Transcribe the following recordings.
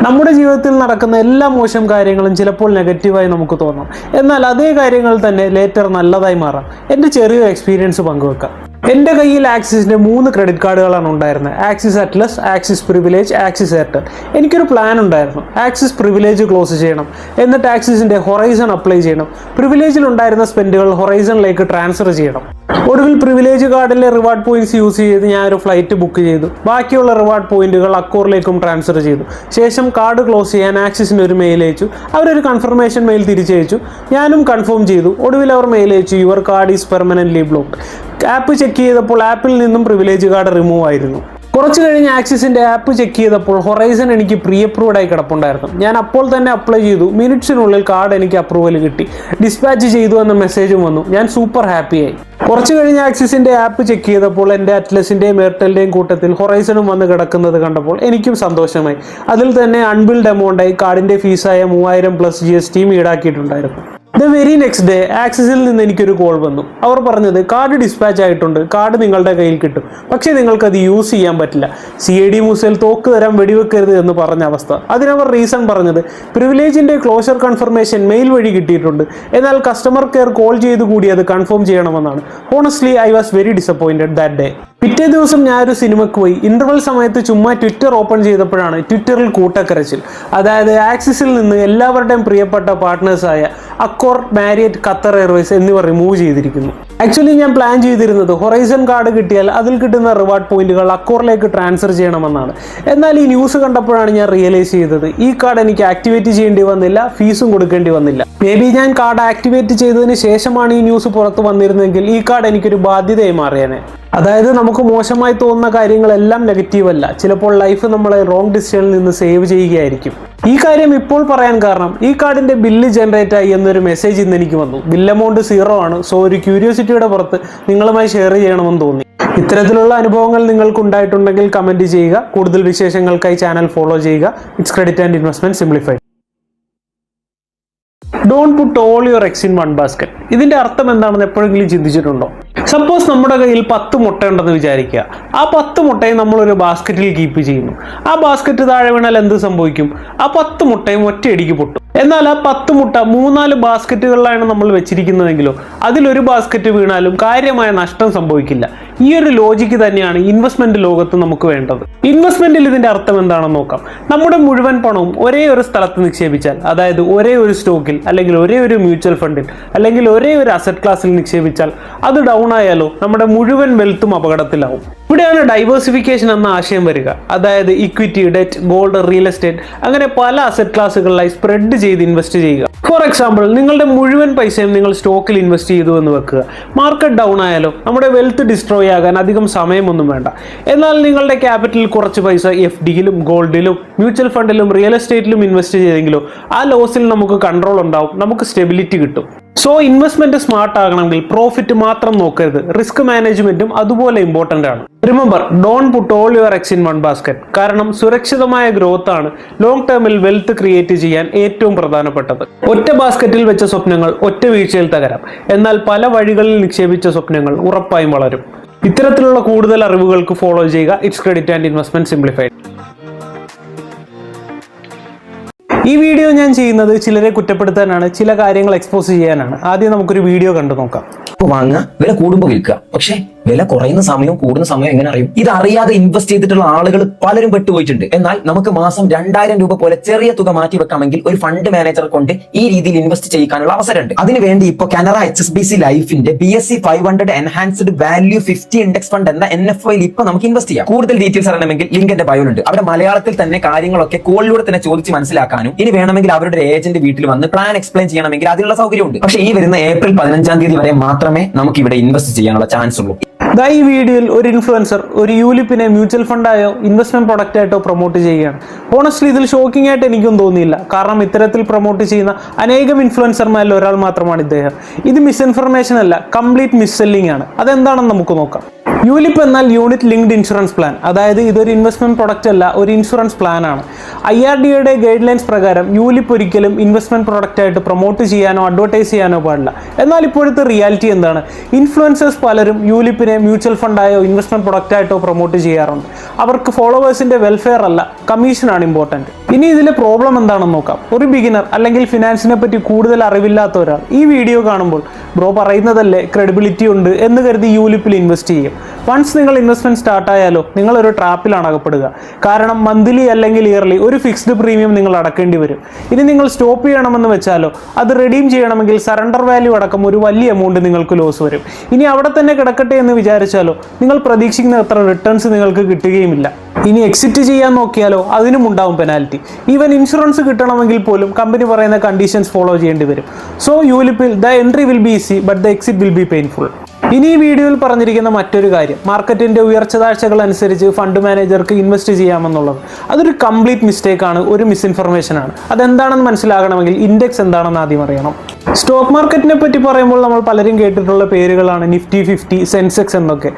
നമ്മുടെ ജീവിതത്തിൽ നടക്കുന്ന എല്ലാ മോശം കാര്യങ്ങളും ചിലപ്പോൾ നെഗറ്റീവായി നമുക്ക് തോന്നാം. എന്നാൽ അതേ കാര്യങ്ങൾ തന്നെ ലേറ്റർ നല്ലതായി മാറാം. എൻ്റെ ചെറിയ എക്സ്പീരിയൻസ് പങ്കുവെക്കാം. എൻ്റെ കയ്യിൽ ആക്സിസിൻ്റെ 3 ക്രെഡിറ്റ് കാർഡുകളാണ് ഉണ്ടായിരുന്നത്. Axis Atlas, axis privilege, axis Airtel. എനിക്കൊരു പ്ലാൻ ഉണ്ടായിരുന്നു. ആക്സിസ് പ്രിവിലേജ് ക്ലോസ് ചെയ്യണം, എന്നിട്ട് ആക്സിസിൻ്റെ ഹൊറൈസൺ അപ്ലൈ ചെയ്യണം. പ്രിവിലേജിൽ ഉണ്ടായിരുന്ന സ്പെൻഡുകൾ ഹൊറൈസണിലേക്ക് ട്രാൻസ്ഫർ ചെയ്യണം. ഒടുവിൽ പ്രിവിലേജ് കാർഡിലെ റിവാർഡ് പോയിന്റ്സ് യൂസ് ചെയ്ത് ഞാനൊരു ഫ്ലൈറ്റ് ബുക്ക് ചെയ്തു. ബാക്കിയുള്ള റിവാർഡ് പോയിന്റുകൾ അക്കോറിലേക്കും ട്രാൻസ്ഫർ ചെയ്തു. ശേഷം കാർഡ് ക്ലോസ് ചെയ്യാൻ ആക്സിസിന് ഒരു മെയിൽ അയച്ചു. അവരൊരു കൺഫർമേഷൻ മെയിൽ തിരിച്ചയച്ചു. ഞാനും കൺഫേം ചെയ്തു. ഒടുവിൽ അവർ മെയിൽ അയച്ചു, your card is permanently blocked. App check ചെയ്തപ്പോൾ ആപ്പിൽ നിന്നും പ്രിവിലേജ് കാർഡ് റിമൂവ് ആയിരുന്നു. കുറച്ച് കഴിഞ്ഞ് ആക്സിസിൻ്റെ ആപ്പ് ചെക്ക് ചെയ്തപ്പോൾ ഹൊറൈസൺ എനിക്ക് പ്രീ അപ്രൂവ്ഡ് ആയി കിടപ്പുണ്ടായിരുന്നു. ഞാൻ അപ്പോൾ തന്നെ അപ്ലൈ ചെയ്തു. മിനിറ്റ്സിനുള്ളിൽ കാർഡ് എനിക്ക് അപ്രൂവൽ കിട്ടി. ഡിസ്പാച്ച് ചെയ്തു എന്ന മെസ്സേജും വന്നു. ഞാൻ സൂപ്പർ ഹാപ്പിയായി. കുറച്ച് കഴിഞ്ഞ് ആക്സിസിൻ്റെ ആപ്പ് ചെക്ക് ചെയ്തപ്പോൾ എൻ്റെ അറ്റ്ലസിൻ്റെയും എയർടെലിൻ്റെയും കൂട്ടത്തിൽ ഹൊറൈസണും വന്ന് കിടക്കുന്നത് കണ്ടപ്പോൾ എനിക്കും സന്തോഷമായി. അതിൽ തന്നെ അൺബിൽഡ് എമൗണ്ടായി കാർഡിൻ്റെ ഫീസായ 3000 പ്ലസ് GST ഈടാക്കിയിട്ടുണ്ടായിരുന്നു. ദ വെരി നെക്സ്റ്റ് ഡേ ആക്സിസിൽ നിന്ന് എനിക്കൊരു കോൾ വന്നു. അവർ പറഞ്ഞത് കാർഡ് ഡിസ്പാച്ച് ആയിട്ടുണ്ട്, കാർഡ് നിങ്ങളുടെ കയ്യിൽ കിട്ടും, പക്ഷേ നിങ്ങൾക്കത് യൂസ് ചെയ്യാൻ പറ്റില്ല. CID മൂസയിൽ തോക്ക് തരാൻ വെടിവെക്കരുത് എന്ന് പറഞ്ഞ അവസ്ഥ. അതിനവർ റീസൺ പറഞ്ഞത് പ്രിവിലേജിൻ്റെ ക്ലോഷർ കൺഫർമേഷൻ മെയിൽ വഴി കിട്ടിയിട്ടുണ്ട്, എന്നാൽ കസ്റ്റമർ കെയർ കോൾ ചെയ്ത് കൂടി അത് കൺഫേം ചെയ്യണമെന്നാണ്. Honestly I was very disappointed that day. പിറ്റേ ദിവസം ഞാനൊരു സിനിമയ്ക്ക് പോയി. ഇന്റർവൽ സമയത്ത് ചുമ്മാ ട്വിറ്റർ ഓപ്പൺ ചെയ്തപ്പോഴാണ് ട്വിറ്ററിൽ കൂട്ടക്കരച്ചിൽ. അതായത് ആക്സിസിൽ നിന്ന് എല്ലാവരുടെയും പ്രിയപ്പെട്ട പാർട്ട്നേഴ്സായ അക്കോർ, മാരിയറ്റ്, ഖത്തർ എയർവേസ് എന്നിവർ റിമൂവ് ചെയ്തിരിക്കുന്നു. ആക്ച്വലി ഞാൻ പ്ലാൻ ചെയ്തിരുന്നത് ഹൊറൈസൺ കാർഡ് കിട്ടിയാൽ അതിൽ കിട്ടുന്ന റിവാർഡ് പോയിന്റുകൾ അക്കോറിലേക്ക് ട്രാൻസ്ഫർ ചെയ്യണമെന്നാണ്. എന്നാൽ ഈ ന്യൂസ് കണ്ടപ്പോഴാണ് ഞാൻ റിയലൈസ് ചെയ്തത് ഈ കാർഡ് എനിക്ക് ആക്ടിവേറ്റ് ചെയ്യേണ്ടി വന്നില്ല, ഫീസും കൊടുക്കേണ്ടി വന്നില്ല. മേ ബി ഞാൻ കാർഡ് ആക്ടിവേറ്റ് ചെയ്തതിന് ശേഷമാണ് ഈ ന്യൂസ് പുറത്ത് വന്നിരുന്നെങ്കിൽ ഈ കാർഡ് എനിക്കൊരു ബാധ്യതയായി മാറിയേനെ. അതായത് നമുക്ക് മോശമായി തോന്നുന്ന കാര്യങ്ങളെല്ലാം നെഗറ്റീവ് അല്ല, ചിലപ്പോൾ ലൈഫ് നമ്മളെ റോങ് ഡിസിഷനിൽ നിന്ന് സേവ് ചെയ്യുകയായിരിക്കും. ഈ കാര്യം ഇപ്പോൾ പറയാൻ കാരണം ഈ കാർഡിന്റെ ബില്ല് ജനറേറ്റ് ആയി എന്നൊരു മെസ്സേജ് ഇന്ന് എനിക്ക് വന്നു. ബിൽ എമൗണ്ട് 0 ആണ്. സോ ഒരു ക്യൂരിയോസിറ്റിയുടെ പുറത്ത് നിങ്ങളുമായി ഷെയർ ചെയ്യണമെന്ന് തോന്നി. ഇത്തരത്തിലുള്ള അനുഭവങ്ങൾ നിങ്ങൾക്ക് ഉണ്ടായിട്ടുണ്ടെങ്കിൽ കമന്റ് ചെയ്യുക. കൂടുതൽ വിശേഷങ്ങൾക്കായി ചാനൽ ഫോളോ ചെയ്യുക. It's credit and investment simplified. Don't put all your eggs in one basket. ഇതിന്റെ അർത്ഥം എന്താണെന്ന് എപ്പോഴെങ്കിലും ചിന്തിച്ചിട്ടുണ്ടോ? സപ്പോസ് നമ്മുടെ കയ്യിൽ 10 മുട്ട ഉണ്ടെന്ന് വിചാരിക്കുക. ആ 10 മുട്ടയും നമ്മളൊരു ബാസ്ക്കറ്റിൽ കീപ്പ് ചെയ്യുന്നു. ആ ബാസ്ക്കറ്റ് താഴെ വീണാൽ എന്ത് സംഭവിക്കും? ആ 10 മുട്ടയും ഒറ്റയടിക്ക് പൊട്ടും. എന്നാൽ ആ 10 മുട്ട 3-4 ബാസ്ക്കറ്റുകളിലാണ് നമ്മൾ വെച്ചിരിക്കുന്നതെങ്കിലോ അതിലൊരു ബാസ്ക്കറ്റ് വീണാലും കാര്യമായ നഷ്ടം സംഭവിക്കില്ല. ഈ ഒരു ലോജിക്ക് തന്നെയാണ് ഇൻവെസ്റ്റ്മെന്റ് ലോകത്ത് നമുക്ക് വേണ്ടത്. ഇൻവെസ്റ്റ്മെന്റിൽ ഇതിന്റെ അർത്ഥം എന്താണെന്ന് നോക്കാം. നമ്മുടെ മുഴുവൻ പണവും ഒരേ ഒരു സ്ഥലത്ത് നിക്ഷേപിച്ചാൽ, അതായത് ഒരേ ഒരു സ്റ്റോക്കിൽ, അല്ലെങ്കിൽ ഒരേ ഒരു മ്യൂച്വൽ ഫണ്ടിൽ, അല്ലെങ്കിൽ ഒരേ ഒരു അസറ്റ് ക്ലാസ്സിൽ നിക്ഷേപിച്ചാൽ അത് ഡൗൺ ആയാലോ നമ്മുടെ മുഴുവൻ വെൽത്തും അപകടത്തിലാവും. ഇവിടെയാണ് ഡൈവേഴ്സിഫിക്കേഷൻ എന്ന ആശയം വരിക. അതായത് equity, debt, gold, real estate അങ്ങനെ പല അസറ്റ് ക്ലാസ്സുകളിലായി സ്പ്രെഡ് ചെയ്ത് ഇൻവെസ്റ്റ് ചെയ്യുക. ഫോർ എക്സാമ്പിൾ, നിങ്ങളുടെ മുഴുവൻ പൈസയും നിങ്ങൾ സ്റ്റോക്കിൽ ഇൻവെസ്റ്റ് ചെയ്തു എന്ന് വെക്കുക. മാർക്കറ്റ് ഡൗൺ ആയാലോ നമ്മുടെ വെൽത്ത് ഡിസ്ട്രോയ് ആകാൻ അധികം സമയമൊന്നും വേണ്ട. എന്നാൽ നിങ്ങളുടെ ക്യാപിറ്റലിൽ കുറച്ച് പൈസ FDയിലും ഗോൾഡിലും മ്യൂച്വൽ ഫണ്ടിലും റിയൽ എസ്റ്റേറ്റിലും ഇൻവെസ്റ്റ് ചെയ്തെങ്കിലോ ആ ലോസിൽ നമുക്ക് കൺട്രോൾ ഉണ്ടാവും, നമുക്ക് സ്റ്റെബിലിറ്റി കിട്ടും. സോ ഇൻവെസ്റ്റ്മെന്റ് സ്മാർട്ട് ആകണമെങ്കിൽ പ്രോഫിറ്റ് മാത്രം നോക്കരുത്, റിസ്ക് മാനേജ്മെന്റും അതുപോലെ ഇമ്പോർട്ടന്റ് ആണ്. Remember, don't put all your eggs in one basket. കാരണം സുരക്ഷിതമായ ഗ്രോത്ത് ആണ് ലോങ് ടേമിൽ വെൽത്ത് ക്രിയേറ്റ് ചെയ്യാൻ ഏറ്റവും പ്രധാനപ്പെട്ടത്. ഒറ്റ ബാസ്ക്കറ്റിൽ വെച്ച സ്വപ്നങ്ങൾ ഒറ്റ വീഴ്ചയിൽ തകരാം, എന്നാൽ പല വഴികളിൽ നിക്ഷേപിച്ച സ്വപ്നങ്ങൾ ഉറപ്പായും വളരും. ഇത്തരത്തിലുള്ള കൂടുതൽ അറിവുകൾക്ക് ഫോളോ ചെയ്യുക it's credit and investment simplified. ഈ വീഡിയോ ഞാൻ ചെയ്യുന്നത് ചിലരെ കുറ്റപ്പെടുത്താനാണ്, ചില കാര്യങ്ങൾ എക്സ്പോസ് ചെയ്യാനാണ്. ആദ്യം നമുക്കൊരു വീഡിയോ കണ്ടു നോക്കാം. വാങ്ങുക, വില കൂടുമ്പോൾ വിൽക്കുക. പക്ഷേ വില കുറയുന്ന സമയവും കൂടുന്ന സമയം എങ്ങനെ അറിയും? ഇത് അറിയാതെ ഇൻവെസ്റ്റ് ചെയ്തിട്ടുള്ള ആളുകൾ പലരും പെട്ടുപോയിട്ടുണ്ട്. എന്നാൽ നമുക്ക് മാസം 2000 രൂപ പോലെ ചെറിയ തുക മാറ്റി വെക്കാമെങ്കിൽ ഒരു ഫണ്ട് മാനേജറെ കൊണ്ട് ഈ രീതിയിൽ ഇൻവെസ്റ്റ് ചെയ്യാനുള്ള അവസരമുണ്ട്. അതിനുവേണ്ടി ഇപ്പോൾ കാനറ HSBC ലൈഫിന്റെ BSE 500 enhanced value 50 index fund എന്ന NFOയിൽ ഇപ്പൊ നമുക്ക് ഇൻവെസ്റ്റ് ചെയ്യാം. കൂടുതൽ ഡീറ്റെയിൽസ് അറിയണമെങ്കിൽ ലിങ്ക് എന്റെ ബയോയിലുണ്ട്. അവിടെ മലയാളത്തിൽ തന്നെ കാര്യങ്ങളൊക്കെ കോളിലൂടെ തന്നെ ചോദിച്ച് മനസ്സിലാക്കാനും ഇനി വേണമെങ്കിൽ അവരുടെ ഏജന്റ് വീട്ടിൽ വന്ന് പ്ലാൻ എക്സ്പ്ലെയിൻ ചെയ്യണമെങ്കിൽ അതിനുള്ള സൗകര്യമുണ്ട്. പക്ഷേ ഈ വരുന്ന ഏപ്രിൽ 15-ാം തീയതി വരെ മാത്രമേ നമുക്ക് ഇവിടെ ഇൻവെസ്റ്റ് ചെയ്യാനുള്ള ചാൻസ് ഉള്ളൂ. ഈ വീഡിയോയിൽ ഒരു ഇൻഫ്ലുവൻസർ ഒരു യൂലിപ്പിനെ മ്യൂച്വൽ ഫണ്ടായോ ഇൻവെസ്റ്റ്മെന്റ് പ്രൊഡക്റ്റ് ആയിട്ടോ പ്രൊമോട്ട് ചെയ്യുകയാണ്. ഹോണസ്റ്റ്ലി ഇതിൽ ഷോക്കിംഗ് ആയിട്ട് എനിക്കും തോന്നിയില്ല. കാരണം ഇത്തരത്തിൽ പ്രൊമോട്ട് ചെയ്യുന്ന അനേകം ഇൻഫ്ലുവൻസർമാരിൽ ഒരാൾ മാത്രമാണ് ഇദ്ദേഹം. ഇത് മിസ്ഇൻഫർമേഷൻ അല്ല, കംപ്ലീറ്റ് മിസ് സെല്ലിംഗ് ആണ്. അതെന്താണെന്ന് നമുക്ക് നോക്കാം. യൂലിപ്പ് എന്നാൽ യൂണിറ്റ് ലിങ്ക്ഡ് ഇൻഷുറൻസ് പ്ലാൻ. അതായത് ഇതൊരു ഇൻവെസ്റ്റ്മെന്റ് പ്രൊഡക്റ്റ് അല്ല, ഒരു ഇൻഷുറൻസ് പ്ലാൻ ആണ്. IRDAയുടെ ഗൈഡ് ലൈൻസ് പ്രകാരം യൂലിപ്പ് ഒരിക്കലും ഇൻവെസ്റ്റ്മെന്റ് പ്രൊഡക്റ്റ് ആയിട്ട് പ്രൊമോട്ട് ചെയ്യാനോ അഡ്വർടൈസ് ചെയ്യാനോ പാടില്ല. എന്നാൽ ഇപ്പോഴത്തെ റിയാലിറ്റി എന്താണ്? ഇൻഫ്ലുവൻസേഴ്സ് പലരും യൂലിപ്പിനെ മ്യൂച്വൽ ഫണ്ടായോ ഇൻവെസ്റ്റ്മെന്റ് പ്രൊഡക്റ്റ് ആയിട്ടോ പ്രൊമോട്ട് ചെയ്യാറുണ്ട്. അവർക്ക് ഫോളോവേഴ്സിന്റെ വെൽഫെയർ അല്ല, കമ്മീഷനാണ് ഇമ്പോർട്ടൻറ്റ്. ഇനി ഇതിലെ പ്രോബ്ലം എന്താണെന്ന് നോക്കാം. ഒരു ബിഗിനർ അല്ലെങ്കിൽ ഫിനാൻസിനെ പറ്റി കൂടുതൽ അറിവില്ലാത്ത ഒരാൾ ഈ വീഡിയോ കാണുമ്പോൾ ബ്രോ പറയുന്നതല്ലേ ക്രെഡിബിലിറ്റി ഉണ്ട് എന്ന് കരുതി യൂലിപ്പിൽ ഇൻവെസ്റ്റ് ചെയ്യും. വൺസ് നിങ്ങൾ ഇൻവെസ്റ്റ്മെന്റ് സ്റ്റാർട്ട് ആയാലോ നിങ്ങളൊരു ട്രാപ്പിലാണ് അകപ്പെടുക. കാരണം മന്ത്ലി അല്ലെങ്കിൽ ഇയർലി ഒരു ഫിക്സ്ഡ് പ്രീമിയം നിങ്ങൾ അടക്കേണ്ടി വരും. ഇനി നിങ്ങൾ സ്റ്റോപ്പ് ചെയ്യണമെന്ന് വെച്ചാലോ അത് റെഡീം ചെയ്യണമെങ്കിൽ സറണ്ടർ വാല്യൂ അടക്കം ഒരു വലിയ എമൗണ്ട് നിങ്ങൾക്ക് ലോസ് വരും. ഇനി അവിടെ തന്നെ കിടക്കട്ടെ എന്ന് വിചാരിച്ചാലോ നിങ്ങൾ പ്രതീക്ഷിക്കുന്ന അത്ര റിട്ടേൺസ് നിങ്ങൾക്ക് കിട്ടുകയുമില്ല. ഇനി എക്സിറ്റ് ചെയ്യാൻ നോക്കിയാലോ അതിനും ഉണ്ടാവും പെനാൽറ്റി. ഈവൻ ഇൻഷുറൻസ് കിട്ടണമെങ്കിൽ പോലും കമ്പനി പറയുന്ന കണ്ടീഷൻസ് ഫോളോ ചെയ്യേണ്ടി വരും. സോ യൂലിപ്പിൽ the entry will be easy but the exit will be painful. ഇനി ഈ വീഡിയോയിൽ പറഞ്ഞിരിക്കുന്ന മറ്റൊരു കാര്യം, മാർക്കറ്റിന്റെ ഉയർച്ച താഴ്ചകൾ അനുസരിച്ച് ഫണ്ട് മാനേജർക്ക് ഇൻവെസ്റ്റ് ചെയ്യാമെന്നുള്ളത് അതൊരു കംപ്ലീറ്റ് മിസ്റ്റേക്ക് ആണ്, ഒരു മിസ്ഇൻഫർമേഷൻ ആണ്. അതെന്താണെന്ന് മനസ്സിലാകണമെങ്കിൽ ഇൻഡെക്സ് എന്താണെന്ന് ആദ്യം അറിയണം. സ്റ്റോക്ക് മാർക്കറ്റിനെ പറ്റി പറയുമ്പോൾ നമ്മൾ പലരും കേട്ടിട്ടുള്ള പേരുകളാണ് നിഫ്റ്റി 50, സെൻസെക്സ് എന്നൊക്കെ.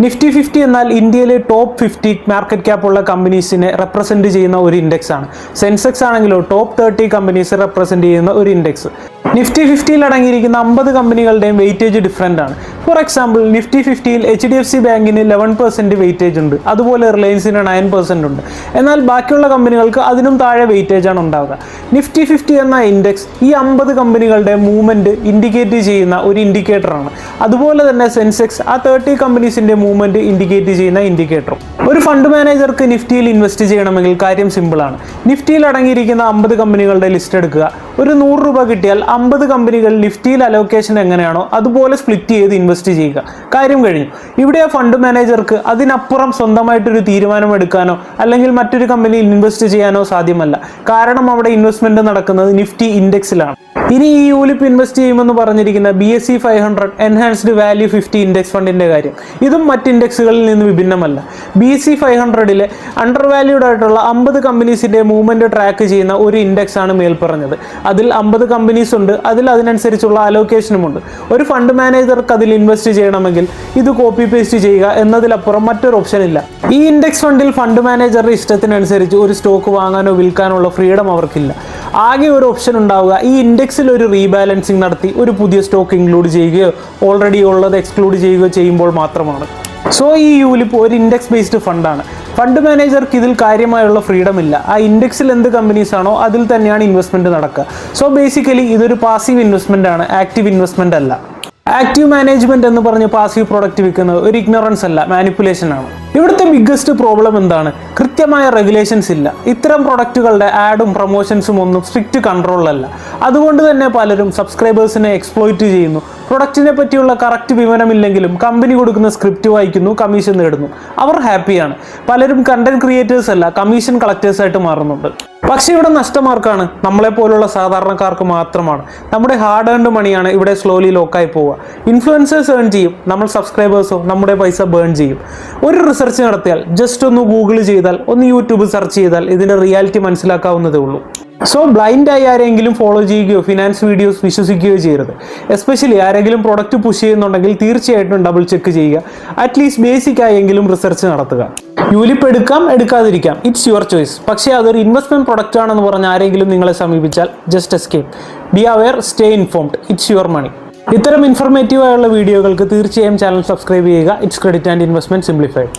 നിഫ്റ്റി 50 എന്നാൽ ഇന്ത്യയിലെ ടോപ്പ് 50 മാർക്കറ്റ് ക്യാപ്പ് ഉള്ള കമ്പനീസിനെ റെപ്രസെന്റ് ചെയ്യുന്ന ഒരു ഇൻഡെക്സ് ആണ്. സെൻസെക്സ് ആണെങ്കിലോ ടോപ്പ് 30 കമ്പനീസ് റെപ്രസെന്റ് ചെയ്യുന്ന ഒരു ഇൻഡെക്സ്. നിഫ്റ്റി 50യിൽ അടങ്ങിയിരിക്കുന്ന 50 കമ്പനികളുടെയും വെയിറ്റേജ് ഡിഫറൻ്റ് ആണ്. ഫോർ എക്സാമ്പിൾ നിഫ്റ്റി 50യിൽ HDFC ബാങ്കിന് 11% വെയിറ്റേജ് ഉണ്ട്, അതുപോലെ റിലയൻസിന് 9% ഉണ്ട്. എന്നാൽ ബാക്കിയുള്ള കമ്പനികൾക്ക് അതിനും താഴെ വെയിറ്റേജ് ആണ് ഉണ്ടാവുക. നിഫ്റ്റി 50 എന്ന ഇൻഡെക്സ് ഈ 50 കമ്പനികളുടെ മൂവ്മെന്റ് ഇൻഡിക്കേറ്റ് ചെയ്യുന്ന ഒരു ഇൻഡിക്കേറ്ററാണ്. അതുപോലെ തന്നെ സെൻസെക്സ് ആ 30 കമ്പനീസിന്റെ മൂവ്മെന്റ് ഇൻഡിക്കേറ്റ് ചെയ്യുന്ന ഇൻഡിക്കേറ്ററും. ഒരു ഫണ്ട് മാനേജർക്ക് നിഫ്റ്റിയിൽ ഇൻവെസ്റ്റ് ചെയ്യണമെങ്കിൽ കാര്യം സിമ്പിളാണ്. നിഫ്റ്റിയിൽ അടങ്ങിയിരിക്കുന്ന 50 കമ്പനികളുടെ ലിസ്റ്റ് എടുക്കുക. ഒരു 100 രൂപ കിട്ടിയാൽ 50 കമ്പനികൾ നിഫ്റ്റിയിൽ അലോക്കേഷൻ എങ്ങനെയാണോ അതുപോലെ സ്പ്ലിറ്റ് ചെയ്ത് ഇൻവെസ്റ്റ് ചെയ്യുക. കാര്യം കഴിഞ്ഞു. ഇവിടെ ആ ഫണ്ട് മാനേജർക്ക് അതിനപ്പുറം സ്വന്തമായിട്ടൊരു തീരുമാനം എടുക്കാനോ അല്ലെങ്കിൽ മറ്റൊരു കമ്പനിയിൽ ഇൻവെസ്റ്റ് ചെയ്യാനോ സാധ്യമല്ല. കാരണം അവിടെ ഇൻവെസ്റ്റ്മെന്റ് നടക്കുന്നത് നിഫ്റ്റി ഇൻഡെക്സിലാണ്. ഇനി ഈ യൂലിപ്പ് ഇൻവെസ്റ്റ് ചെയ്യുമെന്ന് പറഞ്ഞിരിക്കുന്ന BSE 500 എൻഹാൻസ്ഡ് വാല്യൂ 50 ഇൻഡെക്സ് ഫണ്ടിന്റെ കാര്യം ഇതും മറ്റ് ഇൻഡെക്സുകളിൽ നിന്ന് വിഭിന്നമല്ല. BSE 500ലെ അണ്ടർ വാല്യൂഡ് ആയിട്ടുള്ള 50 കമ്പനീസിന്റെ മൂവ്മെന്റ് ട്രാക്ക് ചെയ്യുന്ന ഒരു ഇൻഡെക്സ് ആണ് മേൽ പറഞ്ഞത്. അതിൽ 50 കമ്പനീസ് ഉണ്ട്, അതിൽ അതിനനുസരിച്ചുള്ള അലോക്കേഷനും ഉണ്ട്. ഒരു ഫണ്ട് മാനേജർക്ക് അതിൽ ഇൻവെസ്റ്റ് ചെയ്യണമെങ്കിൽ ഇത് കോപ്പി പേസ്റ്റ് ചെയ്യുക എന്നതിലപ്പുറം മറ്റൊരു ഓപ്ഷൻ ഇല്ല. ഈ ഇൻഡെക്സ് ഫണ്ടിൽ ഫണ്ട് മാനേജറുടെ ഇഷ്ടത്തിനനുസരിച്ച് ഒരു സ്റ്റോക്ക് വാങ്ങാനോ വിൽക്കാനോ ഫ്രീഡം അവർക്കില്ല. ആകെ ഒരു ഓപ്ഷൻ ഉണ്ടാവുക ഈ ഇൻഡെക്സിൽ ഒരു റീബാലൻസിങ് നടത്തി ഒരു പുതിയ സ്റ്റോക്ക് ഇൻക്ലൂഡ് ചെയ്യുകയോ ഓൾറെഡി ഉള്ളത് എക്സ്ക്ലൂഡ് ചെയ്യുകയോ ചെയ്യുമ്പോൾ മാത്രമാണ്. സോ ഈ യൂലിപ്പ് ഒരു ഇൻഡെക്സ് ബേസ്ഡ് ഫണ്ടാണ്. ഫണ്ട് മാനേജർക്ക് ഇതിൽ കാര്യമായുള്ള ഫ്രീഡം ഇല്ല. ആ ഇൻഡെക്സിൽ എന്ത് കമ്പനീസ് ആണോ അതിൽ തന്നെയാണ് ഇൻവെസ്റ്റ്മെന്റ് നടക്കുക. സോ ബേസിക്കലി ഇതൊരു പാസീവ് ഇൻവെസ്റ്റ്മെന്റ് ആണ്, ആക്റ്റീവ് ഇൻവെസ്റ്റ്മെന്റ് അല്ല. ആക്റ്റീവ് മാനേജ്മെന്റ് എന്ന് പറഞ്ഞ് പാസീവ് പ്രൊഡക്റ്റ് വിൽക്കുന്നത് ഒരു ഇഗ്നോറൻസ് അല്ല, മാനിപ്പുലേഷൻ ആണ്. ഇവിടുത്തെ ബിഗ്ഗസ്റ്റ് പ്രോബ്ലം എന്താണ്? കൃത്യമായ റെഗുലേഷൻസ് ഇല്ല. ഇത്തരം പ്രൊഡക്റ്റുകളുടെ ആഡും പ്രൊമോഷൻസും ഒന്നും സ്ട്രിക്റ്റ് കൺട്രോളിലല്ല. അതുകൊണ്ട് തന്നെ പലരും സബ്സ്ക്രൈബേഴ്സിനെ എക്സ്പ്ലോയിറ്റ് ചെയ്യുന്നു. പ്രൊഡക്റ്റിനെ പറ്റിയുള്ള കറക്റ്റ് വിവരമില്ലെങ്കിലും കമ്പനി കൊടുക്കുന്ന സ്ക്രിപ്റ്റ് വായിക്കുന്നു, കമ്മീഷൻ നേടുന്നു, അവർ ഹാപ്പിയാണ്. പലരും കണ്ടന്റ് ക്രിയേറ്റേഴ്സ് അല്ല, കമ്മീഷൻ കളക്ടേഴ്സ് ആയിട്ട് മാറുന്നുണ്ട്. പക്ഷേ ഇവിടെ നഷ്ടമാർക്കാണ്, നമ്മളെ പോലുള്ള സാധാരണക്കാർക്ക് മാത്രമാണ്. നമ്മുടെ ഹാർഡ് ഏൺഡ് മണിയാണ് ഇവിടെ സ്ലോലി ലോക്കായി പോവുക. ഇൻഫ്ലുവൻസേഴ്സ് ഏൺ ചെയ്യും, നമ്മൾ സബ്സ്ക്രൈബേഴ്സോ നമ്മുടെ പൈസ ബേൺ ചെയ്യും. ഒരു റിസർച്ച് നടത്തിയാൽ, ജസ്റ്റ് ഒന്ന് ഗൂഗിൾ ചെയ്താൽ, ഒന്ന് യൂട്യൂബ് സെർച്ച് ചെയ്താൽ ഇതിന്റെ റിയാലിറ്റി മനസ്സിലാക്കാവുന്നതേ ഉള്ളൂ. സോ ബ്ലൈൻഡായി ആരെങ്കിലും ഫോളോ ചെയ്യുകയോ ഫിനാൻസ് വീഡിയോസ് വിശ്വസിക്കുകയോ ചെയ്യരുത്. എസ്പെഷ്യലി ആരെങ്കിലും പ്രൊഡക്റ്റ് പുഷ് ചെയ്യുന്നുണ്ടെങ്കിൽ തീർച്ചയായിട്ടും ഡബിൾ ചെക്ക് ചെയ്യുക. അറ്റ്ലീസ്റ്റ് ബേസിക് ആയെങ്കിലും റിസർച്ച് നടത്തുക. യൂലിപ്പ് എടുക്കാം, എടുക്കാതിരിക്കാം, ഇറ്റ്സ് യുവർ ചോയ്സ്. പക്ഷേ അതൊരു ഇൻവെസ്റ്റ്മെന്റ് പ്രൊഡക്റ്റ് ആണെന്ന് പറഞ്ഞ് ആരെങ്കിലും നിങ്ങളെ സമീപിച്ചാൽ just escape. Be aware, stay informed, it's your money. ഇത്തരം ഇൻഫർമേറ്റീവ് ആയുള്ള വീഡിയോകൾക്ക് തീർച്ചയായും ചാനൽ സബ്സ്ക്രൈബ് ചെയ്യുക. It's credit and investment simplified.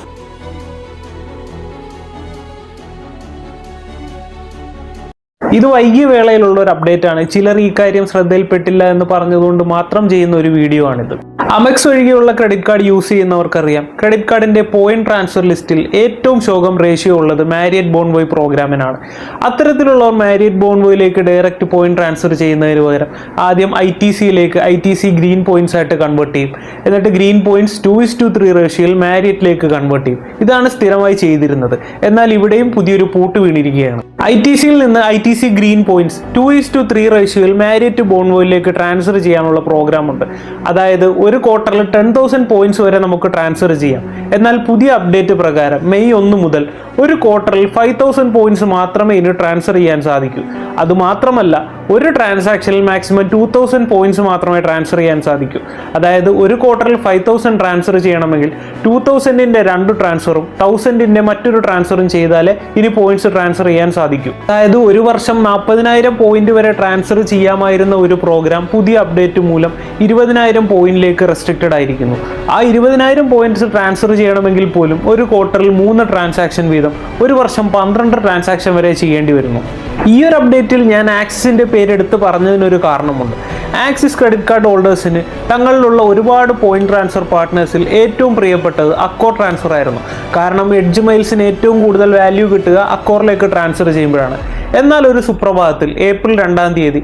ഇത് വൈകിയ വേളയിലുള്ള ഒരു അപ്ഡേറ്റ് ആണ്. ചിലർ ഈ കാര്യം ശ്രദ്ധയിൽപ്പെട്ടില്ല എന്ന് പറഞ്ഞതുകൊണ്ട് മാത്രം ചെയ്യുന്ന ഒരു വീഡിയോ ആണിത്. അമെക്സ് ഒഴികെയുള്ള ക്രെഡിറ്റ് കാർഡ് യൂസ് ചെയ്യുന്നവർക്കറിയാം, ക്രെഡിറ്റ് കാർഡിന്റെ പോയിന്റ് ട്രാൻസ്ഫർ ലിസ്റ്റിൽ ഏറ്റവും ശോകം റേഷ്യോ ഉള്ളത് Marriott ബോൺവോയ് പ്രോഗ്രാമിനാണ്. അത്തരത്തിലുള്ളവർ Marriott ബോൺവോയിലേക്ക് direct point transfer ചെയ്യുന്നതിന് പകരം ആദ്യം ITCയിലേക്ക് ITC ഗ്രീൻ പോയിന്റ്സ് ആയിട്ട് കൺവേർട്ട് ചെയ്യും. എന്നിട്ട് ഗ്രീൻ പോയിന്റ്സ് 2:3 റേഷ്യോയിൽ മാരിയറ്റിലേക്ക് കൺവേർട്ട് ചെയ്യും. ഇതാണ് സ്ഥിരമായി ചെയ്തിരുന്നത്. എന്നാൽ ഇവിടെയും പുതിയൊരു പൂട്ട് വീണിരിക്കുകയാണ്. ITCയിൽ നിന്ന് ITC ഗ്രീൻ പോയിന്റ്സ് 2:3 റേഷ്യോയിൽ മാരിയറ്റ് ബോൺവോയിലേക്ക് ട്രാൻസ്ഫർ ചെയ്യാനുള്ള പ്രോഗ്രാം ഉണ്ട്. അതായത് ഒരു ക്വാർട്ടറിൽ 10,000 പോയിന്റ്സ് വരെ നമുക്ക് ട്രാൻസ്ഫർ ചെയ്യാം. എന്നാൽ പുതിയ അപ്ഡേറ്റ് പ്രകാരം മെയ് 1 മുതൽ ഒരു ക്വാർട്ടറിൽ 5,000 പോയിന്റ്സ് മാത്രമേ ഇനി ട്രാൻസ്ഫർ ചെയ്യാൻ സാധിക്കൂ. അതുമാത്രമല്ല, ഒരു ട്രാൻസാക്ഷനിൽ മാക്സിമം 2,000 പോയിന്റ്സ് മാത്രമേ ട്രാൻസ്ഫർ ചെയ്യാൻ സാധിക്കൂ. അതായത് ഒരു ക്വാർട്ടറിൽ 5,000 ട്രാൻസ്ഫർ ചെയ്യണമെങ്കിൽ 2,000ന്റെ 2 ട്രാൻസ്ഫറും 1,000ന്റെ മറ്റൊരു ട്രാൻസ്ഫറും ചെയ്താലേ ഇനി പോയിന്റ്സ് ട്രാൻസ്ഫർ ചെയ്യാൻ സാധിക്കും. ബാധിക്കും. അതായത് ഒരു വർഷം 40,000 പോയിന്റ് വരെ ട്രാൻസ്ഫർ ചെയ്യാമായിരുന്ന ഒരു പ്രോഗ്രാം പുതിയ അപ്ഡേറ്റ് മൂലം 20,000 പോയിന്റിലേക്ക് റെസ്ട്രിക്റ്റഡ് ആയിരിക്കുന്നു. ആ 20,000 പോയിന്റ്സ് ട്രാൻസ്ഫർ ചെയ്യണമെങ്കിൽ പോലും ഒരു ക്വാർട്ടറിൽ 3 ട്രാൻസാക്ഷൻ വീതം ഒരു വർഷം 12 ട്രാൻസാക്ഷൻ വരെ ചെയ്യേണ്ടി വരുന്നു. ഈ ഒരു അപ്ഡേറ്റിൽ ഞാൻ ആക്സിസിന്റെ പേരെടുത്ത് പറഞ്ഞതിനൊരു കാരണമുണ്ട്. ആക്സിസ് ക്രെഡിറ്റ് കാർഡ് ഹോൾഡേഴ്സിന് തങ്ങളിലുള്ള ഒരുപാട് പോയിന്റ് ട്രാൻസ്ഫർ പാർട്ട്നേഴ്സിൽ ഏറ്റവും പ്രിയപ്പെട്ടത് അക്കോർ ട്രാൻസ്ഫർ ആയിരുന്നു. കാരണം എഡ്ജ് മൈൽസിന് ഏറ്റവും കൂടുതൽ വാല്യൂ കിട്ടുക അക്കോറിലേക്ക് ട്രാൻസ്ഫർ ചെയ്യുമ്പോഴാണ്. എന്നാൽ ഒരു സുപ്രഭാതത്തിൽ ഏപ്രിൽ 2-ാം തീയതി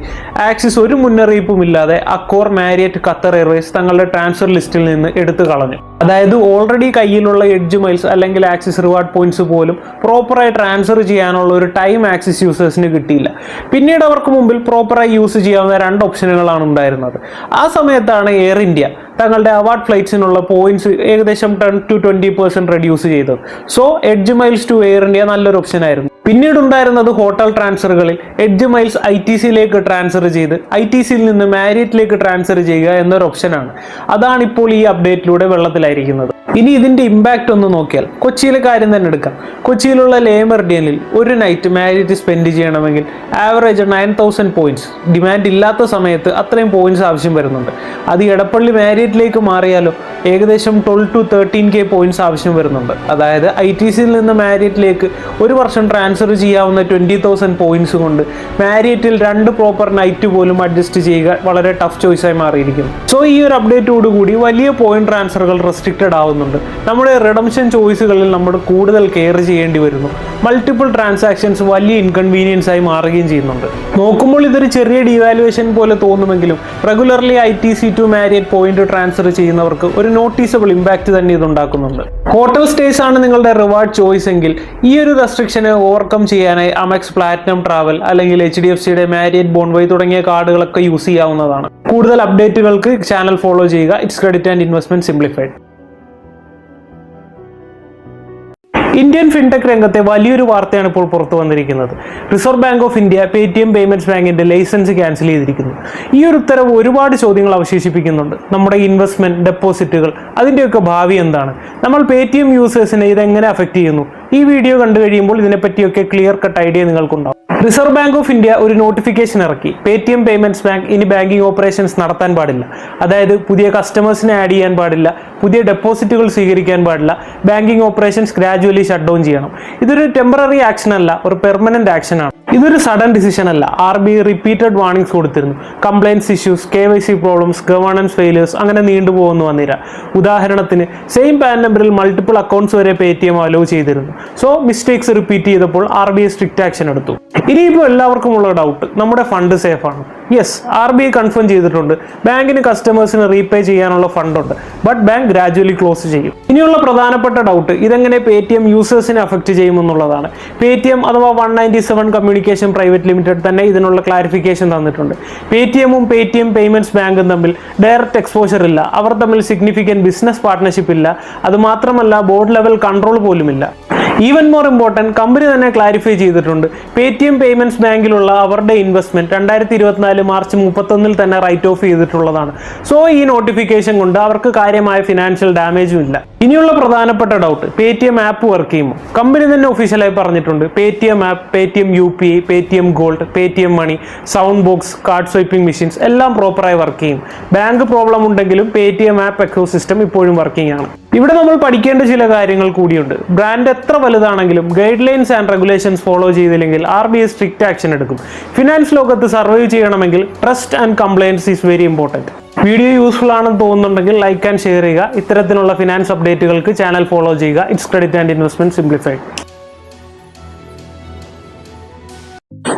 ആക്സിസ് ഒരു മുന്നറിയിപ്പുമില്ലാതെ അക്കോർ, മാരിയറ്റ്, ഖത്തർ എയർവേസ് തങ്ങളുടെ ട്രാൻസ്ഫർ ലിസ്റ്റിൽ നിന്ന് എടുത്തു കളഞ്ഞു. അതായത് ഓൾറെഡി കയ്യിലുള്ള എഡ്ജ് മൈൽസ് അല്ലെങ്കിൽ ആക്സിസ് റിവാർഡ് പോയിന്റ്സ് പോലും പ്രോപ്പറായി ട്രാൻസ്ഫർ ചെയ്യാനുള്ള ഒരു ടൈം ആക്സിസ് യൂസേഴ്സിന് കിട്ടിയില്ല. പിന്നീട് അവർക്ക് മുമ്പിൽ പ്രോപ്പറായി യൂസ് ചെയ്യാവുന്ന 2 ഓപ്ഷനുകളാണ് ഉണ്ടായിരുന്നത്. ആ സമയത്താണ് എയർ ഇന്ത്യ തങ്ങളുടെ അവാർഡ് ഫ്ലൈറ്റ്സിനുള്ള പോയിന്റ്സ് ഏകദേശം 10 to 20% റെഡ്യൂസ് ചെയ്തത്. So edge miles to air India നല്ലൊരു ഓപ്ഷൻ ആയിരുന്നു. പിന്നീട് ഉണ്ടായിരുന്നത് ഹോട്ടൽ ട്രാൻസ്ഫറുകളിൽ എഡ്ജ് മൈൽസ് ITCയിലേക്ക് ട്രാൻസ്ഫർ ചെയ്ത് ITCയിൽ നിന്ന് മാരിയറ്റിലേക്ക് ട്രാൻസ്ഫർ ചെയ്യുക എന്നൊരു ഓപ്ഷനാണ്. അതാണ് ഇപ്പോൾ ഈ അപ്ഡേറ്റിലൂടെ വെള്ളത്തിലായിരിക്കുന്നത്. ഇനി ഇതിന്റെ ഇമ്പാക്റ്റ് ഒന്ന് നോക്കിയാൽ കൊച്ചിയിലെ കാര്യം തന്നെ എടുക്കാം. കൊച്ചിയിലുള്ള ലേ മെറിഡിയനിൽ ഒരു നൈറ്റ് മാരിയറ്റ് സ്പെൻഡ് ചെയ്യണമെങ്കിൽ ആവറേജ് 9,000 പോയിന്റ്സ്. ഡിമാൻഡ് ഇല്ലാത്ത സമയത്ത് അത്രയും പോയിന്റ്സ് ആവശ്യം വരുന്നുണ്ട്. അത് എടപ്പള്ളി മാരിയറ്റിലേക്ക് മാറിയാലോ ഏകദേശം 12 to 13K പോയിന്റ്സ് ആവശ്യം വരുന്നുണ്ട്. അതായത് ITCയിൽ നിന്ന് മാരിയറ്റിലേക്ക് ഒരു വർഷം ട്രാൻസ്ഫർ ചെയ്യാവുന്ന 20,000 പോയിന്റ്സ് കൊണ്ട് മാരിയറ്റിൽ 2 പ്രോപ്പർ നൈറ്റ് പോലും അഡ്ജസ്റ്റ് ചെയ്യുക വളരെ ടഫ് ചോയ്സായി മാറിയിരിക്കുന്നു. സോ ഈ ഒരു അപ്ഡേറ്റോടുകൂടി വലിയ പോയിന്റ് ട്രാൻസ്ഫറുകൾ റെസ്ട്രിക്റ്റഡ് ആവുന്നുണ്ട്. നമ്മുടെ റിഡംഷൻ ചോയ്സുകളിൽ നമ്മൾ കൂടുതൽ കെയർ ചെയ്യേണ്ടി വരുന്നു. മൾട്ടിപ്പിൾ ട്രാൻസാക്ഷൻസ് വലിയ ഇൻകൺവീനിയൻസ് ആയി മാറുകയും ചെയ്യുന്നുണ്ട്. നോക്കുമ്പോൾ ഇതൊരു ചെറിയ ഡീവാലുവേഷൻ പോലെ തോന്നുമെങ്കിലും regularly ITC to Marriott point transfer ചെയ്യുന്നവർക്ക് ഒരു നോട്ടീസബിൾ ഇമ്പാക്റ്റ് തന്നെ ഇത് ഉണ്ടാക്കുന്നുണ്ട്. ഹോട്ടൽ സ്റ്റേസ് ആണ് നിങ്ങളുടെ റിവാർഡ് ചോയ്സ് എങ്കിൽ ഈ ഒരു റെസ്ട്രിക്ഷനെ ഓവർകം ചെയ്യാനായി അമെക്സ് പ്ലാറ്റിനം ട്രാവൽ അല്ലെങ്കിൽ HDFCയുടെ മാരിയറ്റ് ബോൺവൈ തുടങ്ങിയ കാർഡുകളൊക്കെ യൂസ് ചെയ്യാവുന്നതാണ്. കൂടുതൽ അപ്ഡേറ്റുകൾക്ക് ചാനൽ ഫോളോ ചെയ്യുക. It's credit and investment simplified. Indian fintech രംഗത്തെ വലിയൊരു വാർത്തയാണ് ഇപ്പോൾ പുറത്തു വന്നിരിക്കുന്നത്. Reserve Bank of India Paytm payments ബാങ്കിന്റെ ലൈസൻസ് ക്യാൻസൽ ചെയ്തിരിക്കുന്നു. ഈ ഒരു ഉത്തരവ് ഒരുപാട് ചോദ്യങ്ങൾ അവശേഷിപ്പിക്കുന്നുണ്ട്. നമ്മുടെ ഇൻവെസ്റ്റ്മെന്റ്, ഡെപ്പോസിറ്റുകൾ, അതിന്റെയൊക്കെ ഭാവി എന്താണ്? നമ്മൾ പേടിഎം യൂസേഴ്സിനെ ഇതെങ്ങനെ അഫക്ട് ചെയ്യുന്നു? ഈ വീഡിയോ കണ്ടു കഴിയുമ്പോൾ ഇതിനെപ്പറ്റിയൊക്കെ ക്ലിയർ കട്ട് ഐഡിയ നിങ്ങൾക്കുണ്ടാവും. റിസർവ് ബാങ്ക് ഓഫ് ഇന്ത്യ ഒരു നോട്ടിഫിക്കേഷൻ ഇറക്കി. പേടിഎം പേയ്മെന്റ്സ് ബാങ്ക് ഇനി ബാങ്കിങ് ഓപ്പറേഷൻസ് നടത്താൻ പാടില്ല. അതായത് പുതിയ കസ്റ്റമേഴ്സിനെ ആഡ് ചെയ്യാൻ പാടില്ല, പുതിയ ഡെപ്പോസിറ്റുകൾ സ്വീകരിക്കാൻ പാടില്ല, banking operations gradually shut down ചെയ്യണം. ഇതൊരു ടെമ്പററി ആക്ഷൻ അല്ല, ഒരു പെർമനന്റ് ആക്ഷൻ ആണ്. ഇതൊരു സഡൻ ഡിസിഷൻ അല്ല. RBI റിപ്പീറ്റഡ് വാർണിംഗ്സ് കൊടുത്തിരുന്നു. Compliance issues, KYC problems, governance failures, അങ്ങനെ നീണ്ടുപോകുന്നു വന്നില്ല. ഉദാഹരണത്തിന് സെയിം പാൻ നമ്പറിൽ മൾട്ടിപ്പിൾ അക്കൗണ്ട്സ് വരെ പേടിഎം അലോ ചെയ്തിരുന്നു. സോ മിസ്റ്റേക്സ് റിപ്പീറ്റ് ചെയ്തപ്പോൾ RBI സ്ട്രിക്റ്റ് ആക്ഷൻ എടുത്തു. ഇനിയിപ്പോൾ എല്ലാവർക്കും ഉള്ള ഡൗട്ട്, നമ്മുടെ ഫണ്ട് സേഫ് ആണ്? യെസ്, RBI കൺഫേം ചെയ്തിട്ടുണ്ട്. ബാങ്കിന് കസ്റ്റമേഴ്സിന് റീപേ ചെയ്യാനുള്ള ഫണ്ടുണ്ട്. ബട്ട് ബാങ്ക് ഗ്രാജുവലി ക്ലോസ് ചെയ്യും. ഇനിയുള്ള പ്രധാനപ്പെട്ട ഡൗട്ട് ഇതെങ്ങനെ പേടിഎം യൂസേഴ്സിനെ അഫക്റ്റ് ചെയ്യുമെന്നുള്ളതാണ്. പേടിഎം അഥവാ 197 കമ്മ്യൂണിക്കേഷൻ പ്രൈവറ്റ് ലിമിറ്റഡ് തന്നെ ഇതിനുള്ള ക്ലാരിഫിക്കേഷൻ തന്നിട്ടുണ്ട്. പേടിഎമ്മും പേടിഎം പേയ്മെന്റ്സ് ബാങ്കും തമ്മിൽ ഡയറക്റ്റ് എക്സ്പോഷർ ഇല്ല. അവർ തമ്മിൽ സിഗ്നിഫിക്കന്റ് ബിസിനസ് പാർട്ട്ണർഷിപ്പ് ഇല്ല. അതുമാത്രമല്ല ബോർഡ് ലെവൽ കൺട്രോൾ പോലുമില്ല. ഈവൻ മോർ ഇമ്പോർട്ടൻറ്റ്, കമ്പനി തന്നെ ക്ലാരിഫൈ ചെയ്തിട്ടുണ്ട് പേടിഎം പേയ്മെന്റ്സ് ബാങ്കിലുള്ള അവരുടെ ഇൻവെസ്റ്റ്മെന്റ് 2024 മാർച്ച് 31 തന്നെ റൈറ്റ് ഓഫ് ചെയ്തിട്ടുള്ളതാണ്. സോ ഈ നോട്ടിഫിക്കേഷൻ കൊണ്ട് അവർക്ക് കാര്യമായ ഫിനാൻഷ്യൽ ഡാമേജും ഇല്ല. ഇനിയുള്ള പ്രധാനപ്പെട്ട ഡൗട്ട്, പേടിഎം ആപ്പ് വർക്ക് ചെയ്യുമോ? കമ്പനി തന്നെ ഒഫീഷ്യലായി പറഞ്ഞിട്ടുണ്ട് Paytm app, Paytm UPI, Paytm gold, Paytm money, sound box, card swiping machines എല്ലാം പ്രോപ്പറായി വർക്ക് ചെയ്യും. ബാങ്ക് പ്രോബ്ലം ഉണ്ടെങ്കിലും പേടിഎം ആപ്പ് എക്കോസിസ്റ്റം ഇപ്പോഴും വർക്കിംഗ് ആണ്. ഇവിടെ നമ്മൾ പഠിക്കേണ്ട ചില കാര്യങ്ങൾ കൂടിയുണ്ട്. ബ്രാൻഡ് എത്ര വലുതാണെങ്കിലും guidelines and regulations follow ചെയ്തില്ലെങ്കിൽ RBI സ്ട്രിക്റ്റ് ആക്ഷൻ എടുക്കും. ഫിനാൻസ് ലോകത്ത് സർവൈവ് ചെയ്യണമെങ്കിൽ trust and compliance is very important. Video useful ആണെന്ന് തോന്നുന്നുണ്ടെങ്കിൽ ലൈക്ക് ആൻഡ് ഷെയർ ചെയ്യുക. ഇത്തരത്തിലുള്ള ഫിനാൻസ് അപ്ഡേറ്റുകൾക്ക് ചാനൽ ഫോളോ ചെയ്യുക. It's credit and investment simplified.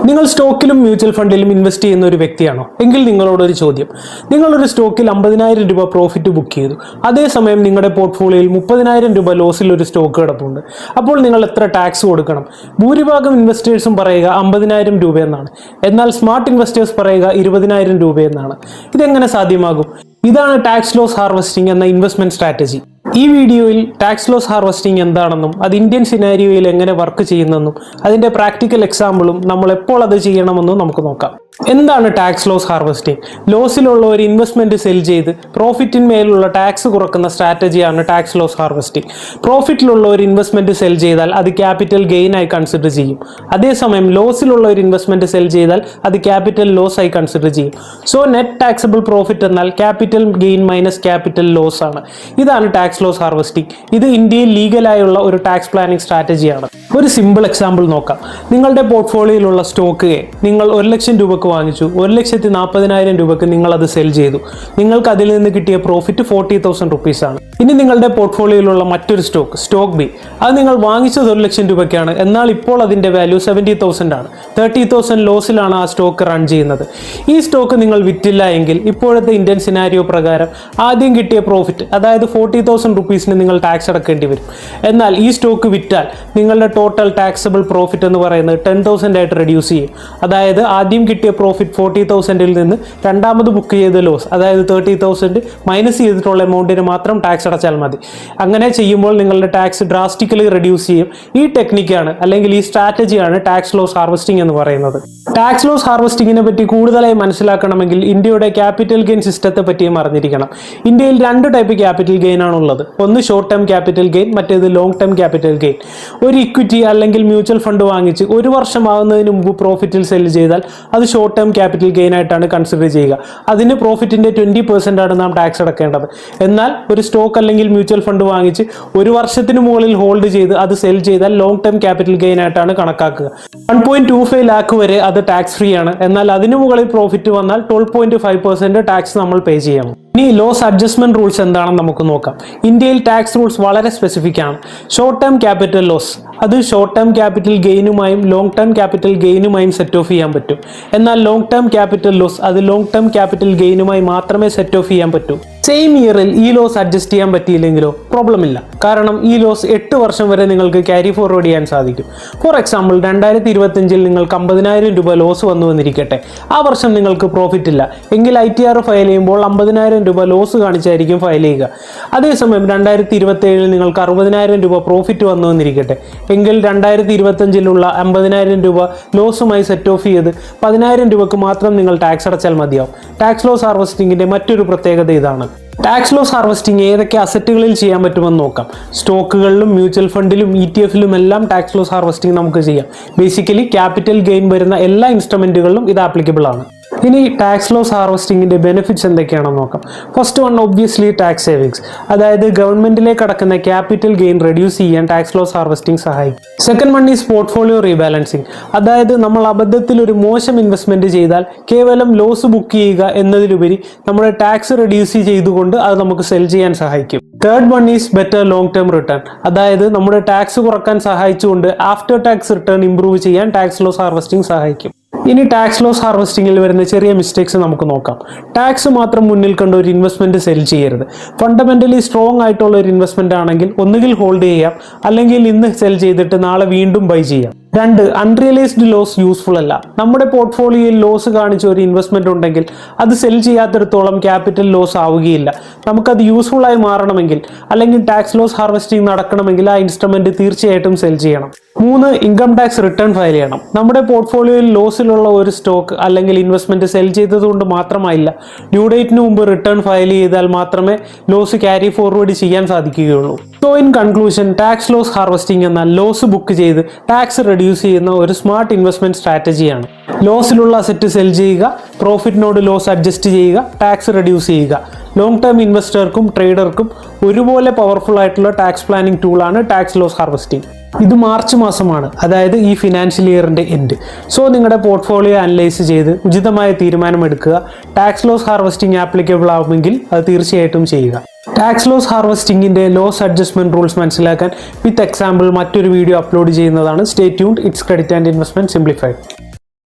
നിങ്ങൾ സ്റ്റോക്കിലും മ്യൂച്വൽ ഫണ്ടിലും ഇൻവെസ്റ്റ് ചെയ്യുന്ന ഒരു വ്യക്തിയാണോ? എങ്കിൽ നിങ്ങളോടൊരു ചോദ്യം. നിങ്ങളൊരു സ്റ്റോക്കിൽ 50,000 രൂപ പ്രോഫിറ്റ് ബുക്ക് ചെയ്തു. അതേസമയം നിങ്ങളുടെ പോർട്ട്ഫോളിയോയിൽ 30,000 രൂപ ലോസിൽ ഒരു സ്റ്റോക്ക് കിടപ്പുണ്ട്. അപ്പോൾ നിങ്ങൾ എത്ര ടാക്സ് കൊടുക്കണം? ഭൂരിഭാഗം ഇൻവെസ്റ്റേഴ്സും പറയുക 50,000 രൂപ എന്നാണ്. എന്നാൽ സ്മാർട്ട് ഇൻവെസ്റ്റേഴ്സ് പറയുക 20,000 രൂപ എന്നാണ്. ഇതെങ്ങനെ സാധ്യമാകും? ഇതാണ് ടാക്സ് ലോസ് ഹാർവെസ്റ്റിംഗ് എന്ന ഇൻവെസ്റ്റ്മെന്റ് സ്ട്രാറ്റജി. ഈ വീഡിയോയിൽ ടാക്സ് ലോസ് ഹാർവെസ്റ്റിംഗ് എന്താണെന്നും അത് ഇന്ത്യൻ സിനാരിയോയിൽ എങ്ങനെ വർക്ക് ചെയ്യുന്നെന്നും അതിന്റെ പ്രാക്ടിക്കൽ എക്സാമ്പിളും നമ്മൾ എപ്പോൾ അത് ചെയ്യണമെന്നും നമുക്ക് നോക്കാം. എന്താണ് ടാക്സ് ലോസ് ഹാർവെസ്റ്റിംഗ്? ലോസിലുള്ള ഒരു ഇൻവെസ്റ്റ്മെന്റ് സെൽ ചെയ്ത് പ്രോഫിറ്റിന്മേലുള്ള ടാക്സ് കുറക്കുന്ന സ്ട്രാറ്റജിയാണ് ടാക്സ് ലോസ് ഹാർവെസ്റ്റിംഗ്. പ്രോഫിറ്റിലുള്ള ഒരു ഇൻവെസ്റ്റ്മെന്റ് സെൽ ചെയ്താൽ അത് ക്യാപിറ്റൽ ഗെയിൻ ആയി കൺസിഡർ ചെയ്യും. അതേസമയം ലോസിലുള്ള ഒരു ഇൻവെസ്റ്റ്മെന്റ് സെൽ ചെയ്താൽ അത് ക്യാപിറ്റൽ ലോസ് ആയി കൺസിഡർ ചെയ്യും. സോ നെറ്റ് ടാക്സബിൾ പ്രോഫിറ്റ് എന്നാൽ capital gain minus capital loss ആണ്. ഇതാണ് ടാക്സ് ലോസ് ഹാർവെസ്റ്റിംഗ്. ഇത് ഇന്ത്യയിൽ ലീഗലായുള്ള ഒരു ടാക്സ് പ്ലാനിംഗ് സ്ട്രാറ്റജിയാണ്. ഒരു സിമ്പിൾ എക്സാമ്പിൾ നോക്കാം. നിങ്ങളുടെ പോർട്ട്ഫോളിയോയിലുള്ള സ്റ്റോക്ക് നിങ്ങൾ 1 ലക്ഷം രൂപക്ക് വാങ്ങിച്ചു, 1,40,000 രൂപക്ക് നിങ്ങൾ അത് സെൽ ചെയ്തു. നിങ്ങൾക്ക് അതിൽ നിന്ന് കിട്ടിയ പ്രോഫിറ്റ് 40,000 റുപ്പീസ് ആണ്. ഇനി നിങ്ങളുടെ പോർട്ട്ഫോളിയോയിലുള്ള മറ്റൊരു സ്റ്റോക്ക് ബി, അത് നിങ്ങൾ വാങ്ങിച്ചത് 1 ലക്ഷം രൂപയ്ക്കാണ്, എന്നാൽ ഇപ്പോൾ അതിന്റെ വാല്യൂ 70,000 ആണ്. 30,000 ലോസിലാണ് ആ സ്റ്റോക്ക് റൺ ചെയ്യുന്നത്. ഈ സ്റ്റോക്ക് നിങ്ങൾ വിറ്റില്ല എങ്കിൽ ഇപ്പോഴത്തെ ഇന്ത്യൻ സിനാരിയോ പ്രകാരം ആദ്യം കിട്ടിയ പ്രോഫിറ്റ്, അതായത് 40,000 റുപ്പീസിന് നിങ്ങൾ ടാക്സ് അടക്കേണ്ടി വരും. എന്നാൽ ഈ സ്റ്റോക്ക് വിറ്റാൽ നിങ്ങളുടെ ടോട്ടൽ ടാക്സബിൾ പ്രോഫിറ്റ് എന്ന് പറയുന്നത് 10,000 ആയിട്ട് റെഡ്യൂസ് ചെയ്യും. അതായത് ആദ്യം കിട്ടിയ പ്രോഫിറ്റ് 40,000-ൽ നിന്ന് രണ്ടാമത് ബുക്ക് ചെയ്ത ലോസ്, അതായത് 30,000 മൈനസ് ചെയ്തിട്ടുള്ള എമൗണ്ടിന് മാത്രം ടാക്സ് അടച്ചാൽ മതി. അങ്ങനെ ചെയ്യുമ്പോൾ നിങ്ങളുടെ ടാക്സ് ഡ്രാസ്റ്റിക്കലി റെഡ്യൂസ് ചെയ്യും. ഈ ടെക്നിക്കാണ് അല്ലെങ്കിൽ ഈ സ്ട്രാറ്റജിയാണ് ടാക്സ് ലോസ് ഹാർവെസ്റ്റിംഗ് എന്ന് പറയുന്നത്. ടാക്സ് ലോസ് ഹാർവെസ്റ്റിംഗിനെ പറ്റി കൂടുതലായി മനസ്സിലാക്കണമെങ്കിൽ ഇന്ത്യയുടെ ക്യാപിറ്റൽ ഗെയിൻ സിസ്റ്റത്തെ പറ്റിയും അറിഞ്ഞിരിക്കണം. ഇന്ത്യയിൽ 2 ടൈപ്പ് ക്യാപിറ്റൽ ഗെയിൻ ആണുള്ളത്. ഒന്ന് ഷോർട്ട് ടേം ക്യാപിറ്റൽ ഗെയിൻ, മറ്റേത് ലോങ് ടേം ക്യാപിറ്റൽ ഗെയിൻ. ഒരു ഇക്വിറ്റി അല്ലെങ്കിൽ മ്യൂച്വൽ ഫണ്ട് വാങ്ങിച്ച് 1 വർഷം ആകുന്നതിന് മുമ്പ് പ്രോഫിറ്റിൽ സെൽ ചെയ്താൽ അത് ഷോർട്ട് ടേം ക്യാപിറ്റൽ ഗെയിൻ ആയിട്ടാണ് കൺസിഡർ ചെയ്യുക. അതിന് പ്രോഫിറ്റിന്റെ 20% ആണ് നാം ടാക്സ് അടക്കേണ്ടത്. എന്നാൽ ഒരു സ്റ്റോക്ക് അല്ലെങ്കിൽ മ്യൂച്വൽ ഫണ്ട് വാങ്ങിച്ച് 1 വർഷത്തിന് മുകളിൽ ഹോൾഡ് ചെയ്ത് അത് സെൽ ചെയ്താൽ ലോങ് ടേം ക്യാപിറ്റൽ ഗെയിൻ ആയിട്ടാണ് കണക്കാക്കുക. 1.25 ലാക്ക് വരെ അത് ടാക്സ് ഫ്രീ ആണ്. എന്നാൽ അതിനു മുകളിൽ പ്രോഫിറ്റ് വന്നാൽ 12.5% ടാക്സ് നമ്മൾ പേ ചെയ്യണം. ഇനി ലോസ് അഡ്ജസ്റ്റ്മെന്റ് റൂൾസ് എന്താണെന്ന് നമുക്ക് നോക്കാം. ഇന്ത്യയിൽ ടാക്സ് റൂൾസ് വളരെ സ്പെസിഫിക് ആണ്. ഷോർട്ട് ടേം ക്യാപിറ്റൽ ലോസ് അത് ഷോർട്ട് ടേം ക്യാപിറ്റൽ ഗെയിനുമായും ലോങ് ടേം ക്യാപിറ്റൽ ഗെയിനുമായും സെറ്റ് ഓഫ് ചെയ്യാൻ പറ്റും. എന്നാൽ ലോങ് ടേം ക്യാപിറ്റൽ ലോസ് അത് ലോങ് ടേം ക്യാപിറ്റൽ ഗെയിനുമായി മാത്രമേ സെറ്റ് ഓഫ് ചെയ്യാൻ പറ്റൂ. സെയിം ഇയറിൽ ഈ ലോസ് അഡ്ജസ്റ്റ് ചെയ്യാൻ പറ്റിയില്ലെങ്കിലോ പ്രോബ്ലം ഇല്ല. കാരണം ഈ ലോസ് 8 വർഷം വരെ നിങ്ങൾക്ക് ക്യാരി ഫോർവേഡ് ചെയ്യാൻ സാധിക്കും. ഫോർ എക്സാമ്പിൾ 2025-ൽ നിങ്ങൾക്ക് 50,000 രൂപ ലോസ് വന്നു വന്നിരിക്കട്ടെ. ആ വർഷം നിങ്ങൾക്ക് പ്രോഫിറ്റ് ഇല്ല എങ്കിൽ ITR ഫയൽ ചെയ്യുമ്പോൾ 50,000 രൂപ ലോസ് കാണിച്ചായിരിക്കും ഫയൽ ചെയ്യുക. അതേസമയം 2027-ൽ നിങ്ങൾക്ക് 60,000 രൂപ പ്രോഫിറ്റ് വന്നു വന്നിരിക്കട്ടെ എങ്കിൽ 2025-ലുള്ള 50,000 രൂപ ലോസുമായി സെറ്റ് ഓഫ് ചെയ്ത് 10,000 രൂപക്ക് മാത്രം നിങ്ങൾ ടാക്സ് അടച്ചാൽ മതിയാവും. ടാക്സ് ലോസ് ഹാർവെസ്റ്റിംഗിന്റെ മറ്റൊരു പ്രത്യേകത ഇതാണ്. ടാക്സ് ലോസ് ഹാർവെസ്റ്റിംഗ് ഏതൊക്കെ അസറ്റുകളിൽ ചെയ്യാൻ പറ്റുമെന്ന് നോക്കാം. സ്റ്റോക്കുകളിലും മ്യൂച്വൽ ഫണ്ടിലും ETF-ലും എല്ലാം ടാക്സ് ലോസ് ഹാർവെസ്റ്റിംഗ് നമുക്ക് ചെയ്യാം. ബേസിക്കലി ക്യാപിറ്റൽ ഗെയിൻ വരുന്ന എല്ലാ ഇൻസ്ട്രുമെന്റുകളിലും ഇത് ആപ്ലിക്കബിൾ ആണ്. ഇനി ടാക്സ് ലോസ് ഹാർവെസ്റ്റിംഗിന്റെ ബെനിഫിറ്റ്സ് എന്തൊക്കെയാണെന്ന് നോക്കാം. First one obviously tax savings, അതായത് ഗവൺമെന്റിലേക്ക് കടക്കുന്ന ക്യാപിറ്റൽ ഗെയിൻ റെഡ്യൂസ് ചെയ്യാൻ ടാക്സ് ലോസ് ഹാർവെസ്റ്റിംഗ് സഹായിക്കും. Second one is portfolio rebalancing, അതായത് നമ്മൾ അബദ്ധത്തിൽ ഒരു മോശം ഇൻവെസ്റ്റ്മെന്റ് ചെയ്താൽ കേവലം ലോസ് ബുക്ക് ചെയ്യുക എന്നതിലുപരി നമ്മുടെ ടാക്സ് റെഡ്യൂസ് ചെയ്തുകൊണ്ട് അത് നമുക്ക് സെൽ ചെയ്യാൻ സഹായിക്കും. Third one is better long term return, അതായത് നമ്മുടെ ടാക്സ് കുറക്കാൻ സഹായിച്ചുകൊണ്ട് ആഫ്റ്റർ ടാക്സ് റിട്ടേൺ ഇംപ്രൂവ് ചെയ്യാൻ ടാക്സ് ലോസ് ഹാർവെസ്റ്റിംഗ് സഹായിക്കും. ഇനി ടാക്സ് ലോസ് ഹാർവെസ്റ്റിംഗിൽ വരുന്ന ചെറിയ മിസ്റ്റേക്സ് നമുക്ക് നോക്കാം. ടാക്സ് മാത്രം മുന്നിൽ കണ്ട ഒരു ഇൻവെസ്റ്റ്മെന്റ് സെൽ ചെയ്യരുത്. ഫണ്ടമെന്റലി സ്ട്രോങ് ആയിട്ടുള്ള ഒരു ഇൻവെസ്റ്റ്മെന്റ് ആണെങ്കിൽ ഒന്നുകിൽ ഹോൾഡ് ചെയ്യാം, അല്ലെങ്കിൽ ഇന്ന് സെൽ ചെയ്തിട്ട് നാളെ വീണ്ടും ബൈ ചെയ്യാം. 2, അൺറിയലൈസ്ഡ് ലോസ് യൂസ്ഫുൾ അല്ല. നമ്മുടെ പോർട്ട്ഫോളിയോയിൽ ലോസ് കാണിച്ച ഒരു ഇൻവെസ്റ്റ്മെന്റ് ഉണ്ടെങ്കിൽ അത് സെൽ ചെയ്യാത്തിടത്തോളം ക്യാപിറ്റൽ ലോസ് ആവുകയില്ല. നമുക്കത് യൂസ്ഫുൾ ആയി മാറണമെങ്കിൽ അല്ലെങ്കിൽ ടാക്സ് ലോസ് ഹാർവെസ്റ്റിംഗ് നടക്കണമെങ്കിൽ ആ ഇൻസ്ട്രുമെന്റ് തീർച്ചയായിട്ടും സെൽ ചെയ്യണം. 3, ഇൻകം ടാക്സ് റിട്ടേൺ ഫയൽ ചെയ്യണം. നമ്മുടെ പോർട്ട്ഫോളിയോയിൽ ലോസിലുള്ള ഒരു സ്റ്റോക്ക് അല്ലെങ്കിൽ ഇൻവെസ്റ്റ്മെന്റ് സെൽ ചെയ്തതുകൊണ്ട് മാത്രമായില്ല, ഡ്യൂ ഡേറ്റിന് മുമ്പ് റിട്ടേൺ ഫയൽ ചെയ്താൽ മാത്രമേ ലോസ് ക്യാരി ഫോർവേഡ് ചെയ്യാൻ സാധിക്കുകയുള്ളൂ. So in conclusion, tax loss harvesting എന്നാൽ ലോസ് ബുക്ക് ചെയ്ത് ടാക്സ് റെഡ്യൂസ് ചെയ്യുന്ന ഒരു സ്മാർട്ട് ഇൻവെസ്റ്റ്മെന്റ് സ്ട്രാറ്റജിയാണ്. ലോസിലുള്ള അസറ്റ് സെൽ ചെയ്യുക, പ്രോഫിറ്റിനോട് ലോസ് അഡ്ജസ്റ്റ് ചെയ്യുക, ടാക്സ് റെഡ്യൂസ് ചെയ്യുക. ലോങ് ടേം ഇൻവെസ്റ്റർക്കും ട്രേഡർക്കും ഒരുപോലെ പവർഫുൾ ആയിട്ടുള്ള ടാക്സ് പ്ലാനിംഗ് ടൂളാണ് ടാക്സ് ലോസ് ഹാർവെസ്റ്റിംഗ്. ഇത് മാർച്ച് മാസമാണ്, അതായത് ഈ ഫിനാൻഷ്യൽ ഇയറിന്റെ എൻഡ്. സോ നിങ്ങളുടെ പോർട്ട്ഫോളിയോ അനലൈസ് ചെയ്ത് ഉചിതമായ തീരുമാനമെടുക്കുക. ടാക്സ് ലോസ് ഹാർവെസ്റ്റിംഗ് ആപ്ലിക്കബിൾ ആവുമെങ്കിൽ അത് തീർച്ചയായിട്ടും ചെയ്യുക. Tax loss ഹാർവെസ്റ്റിംഗിന്റെ loss adjustment rules മനസ്സിലാക്കാൻ വിത്ത് എക്സാമ്പിൾ മറ്റൊരു വീഡിയോ അപ്ലോഡ് ചെയ്യുന്നതാണ്. Stay tuned. It's credit and investment simplified.